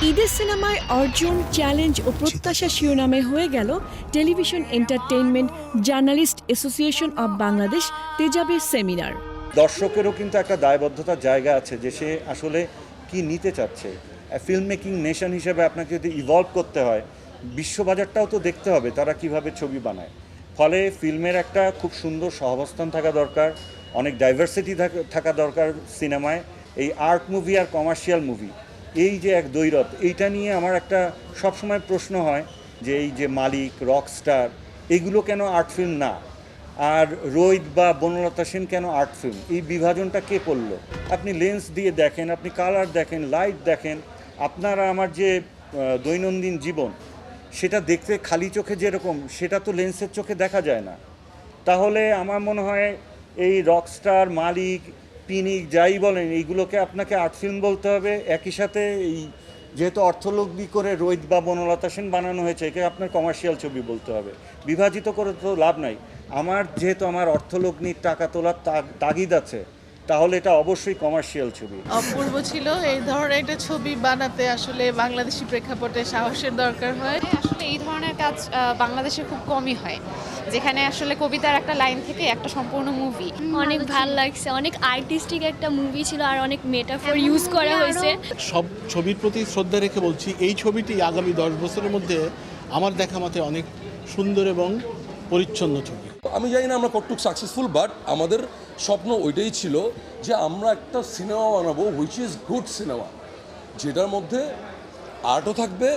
ঈদের সিনেমায় অর্জন, চ্যালেঞ্জ ও প্রত্যাশা শিরোনামে হয়ে গেল television entertainment journalist association of Bangladesh তেজাবের সেমিনার। দর্শকেরও কিন্তু একটা দায়বদ্ধতার জায়গা আছে যে সে আসলে কি নিতে চাচ্ছে। ফিল্ম মেকিং নেশন হিসেবে আপনাকে যদি ইভলভ করতে হয়, বিশ্ববাজারটাও তো দেখতে হবে তারা কিভাবে ছবি বানায়। ফলে ফিল্মের একটা খুব সুন্দর সহাবস্থান থাকা দরকার, অনেক ডাইভার্সিটি থাকা দরকার সিনেমায়। এই আর্ট মুভি আর কমার্শিয়াল মুভি, এই যে এক দ্বৈরথ, এইটা নিয়ে আমার একটা সবসময় প্রশ্ন হয় যে এই যে মালিক, রকস্টার, এগুলো কেন আর্ট ফিল্ম না, আর রোহিত বা বনলতা সেন কেন আর্ট ফিল্ম? এই বিভাজনটা কে করলো? আপনি লেন্স দিয়ে দেখেন, আপনি কালার দেখেন, লাইট দেখেন, আপনারা আমার যে দৈনন্দিন জীবন সেটা দেখতে খালি চোখে যেরকম, সেটা তো লেন্সের চোখে দেখা যায় না। তাহলে আমার মনে হয় এই রকস্টার, মালিক, পিনিক যাই বলেন, এইগুলোকে আপনাকে আর্ট ফিল্ম বলতে হবে। একই সাথে এই যেহেতু অর্থলগ্নি করে রোহিত বা বনলতা সেন বানানো হয়েছে, একে আপনার কমার্শিয়াল ছবি বলতে হবে। বিভাজিত করে তো লাভ নাই। আমার যেহেতু আমার অর্থলগ্নির টাকা তোলার তাগিদ আছে, তাহলে এটা অবশ্যই কমার্শিয়াল ছবি। অপূর্ব ছিল এই ধরনের একটা ছবি বানাতে। আসলে বাংলাদেশি প্রেক্ষাপটে সাহসের দরকার হয়। আসলে এই ধরনের কাজ বাংলাদেশে খুব কমই হয়, যেখানে আসলে কবিতার একটা লাইন থেকে একটা সম্পূর্ণ মুভি। অনেক ভালো লাগছে, অনেক আর্টিস্টিক একটা মুভি ছিল আর অনেক মেটাফর ইউজ করা হয়েছে। সব ছবির প্রতি শ্রদ্ধা রেখে বলছি, এই ছবিটি আগামী 10 বছরের মধ্যে আমার দেখা মতে অনেক সুন্দর এবং পরিচ্ছন্ন ছবি। আমি জানি না আমরা কতটুকু সাকসেসফুল, বাট আমাদের স্বপ্ন ওইটাই ছিল যে আমরা একটা সিনেমা বানাবো হুইচ ইজ গুড সিনেমা, যেটার মধ্যে আর্টও থাকবে,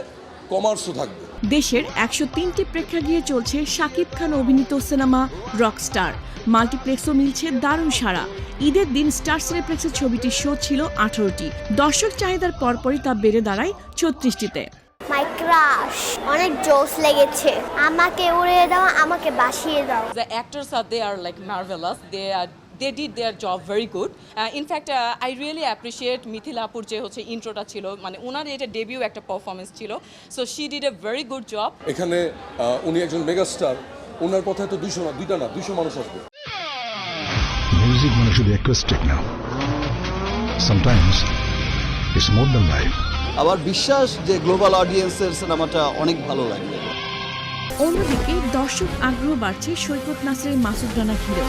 কমার্সও থাকবে। দেশের 103টি প্রেক্ষাগৃহে চলছে শাকিব খান অভিনীত সিনেমা রকস্টার। মাল্টিপ্লেক্সও মিলছে দারুণ সাড়া। ঈদের দিন স্টার সিনেপ্লেক্সের ছবিটির শো ছিল 18টি। দর্শক চাহিদার পরপরই তা বেড়ে দাঁড়ায় 36টিতে। মাই ক্রাশ, অনেক জোস লেগেছে। আমাকে উড়িয়ে দাও, আমাকে বাসিয়ে দাও। The actors they are like marvelous. They did their job very good. In fact, I really appreciate Mithila আপুর যে হচ্ছে ইন্ট্রোটা ছিল, মানে ওনার এটা ডেবিউ একটা পারফরমেন্স ছিল, so she did a very good job. এখানে উনি একজন মেগাস্টার, ওনার কথায় তো 200 মানুষ আসবে। মিউজিক মানে শুধু অ্যাকোস্টিক না, sometimes it's more than life. আবার বিশ্বাস যে গ্লোবাল অডিয়েন্সের সিনেমাটা অনেক ভালো লাগবে। অন্যদিকে দর্শক আগ্রহ বাড়ছে সৈকত নাসিরের মাসুদ রানা ঘিরে।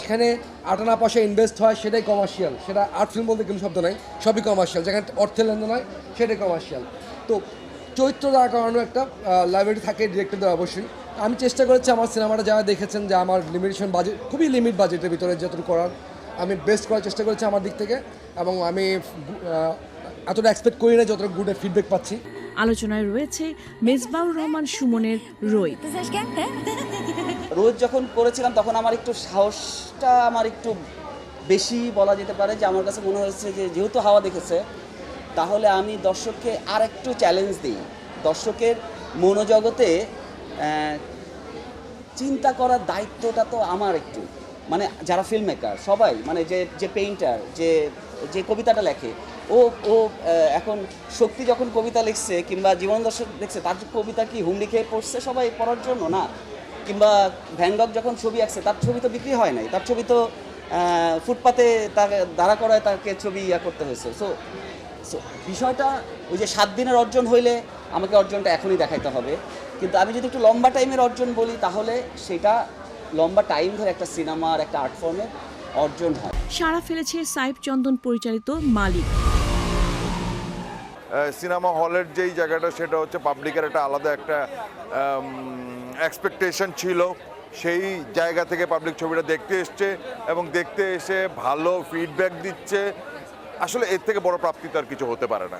এখানে আটানা পয়সা ইনভেস্ট হয়, সেটাই কমার্শিয়াল। সেটা আর্ট ফিল্ম বলতে কোনো শব্দ নাই, সবই কমার্শিয়াল। যেখানে অর্থের লেনদেন হয় সেটাই কমার্শিয়াল। তো চরিত্র দাঁড় করানো একটা লাইব্রেরি থাকে ডিরেক্টরদের অবশ্যই। আমি চেষ্টা করেছি আমার সিনেমাটা যারা দেখেছেন যে আমার লিমিটেশন বাজেট, খুবই লিমিট বাজেটের ভিতরে যতটুকু করার আমি বেস্ট করার চেষ্টা করেছি আমার দিক থেকে, এবং আমি এতটা এক্সপেক্ট করি না যতটা গুড ফিডব্যাক পাচ্ছি। আলোচনায় রয়েছে মেজবাউর রহমান সুমনের রোহিত। রোজ যখন করেছিলাম তখন আমার একটু সাহসটা আমার একটু বেশি বলা যেতে পারে, যে আমার কাছে মনে হয়েছে যে যেহেতু হাওয়া দেখেছে, তাহলে আমি দর্শককে আর একটু চ্যালেঞ্জ দিই। দর্শকের মনোজগতে চিন্তা করার দায়িত্বটা তো আমার একটু, মানে যারা ফিল্ম মেকার সবাই, মানে যে পেইন্টার, যে কবিতাটা লেখে, ও এখন শক্তি যখন কবিতা লিখছে কিংবা জীবন দর্শক দেখছে, তার কবিতা কি হুমড়ি খেয়ে পড়ছে সবাই পড়ার জন্য না? কিংবা ভ্যান গগ যখন ছবি আঁকছে, তার ছবি তো বিক্রি হয় নাই, তার ছবি তো ফুটপাতে তাকে দাঁড়া করায় তাকে ছবি করতে হয়েছে। সো বিষয়টা ওই যে 7 দিনের অর্জন হইলে আমাকে অর্জনটা এখনই দেখাইতে হবে, কিন্তু আমি যদি একটু লম্বা টাইমের অর্জন বলি, তাহলে সেটা লম্বা টাইম ধরে একটা সিনেমার একটা আর্ট ফর্মের অর্জন হয়। সাড়া ফেলেছে সাইফ চন্দন পরিচালিত মালিক। সিনেমা হলের যেই জায়গাটা, সেটা হচ্ছে পাবলিকের একটা আলাদা একটা এক্সপেকটেশন ছিল। সেই জায়গা থেকে পাবলিক ছবিটা দেখতে এসছে এবং দেখতে এসে ভালো ফিডব্যাক দিচ্ছে। আসলে এর থেকে বড় প্রাপ্তি তো আর কিছু হতে পারে না।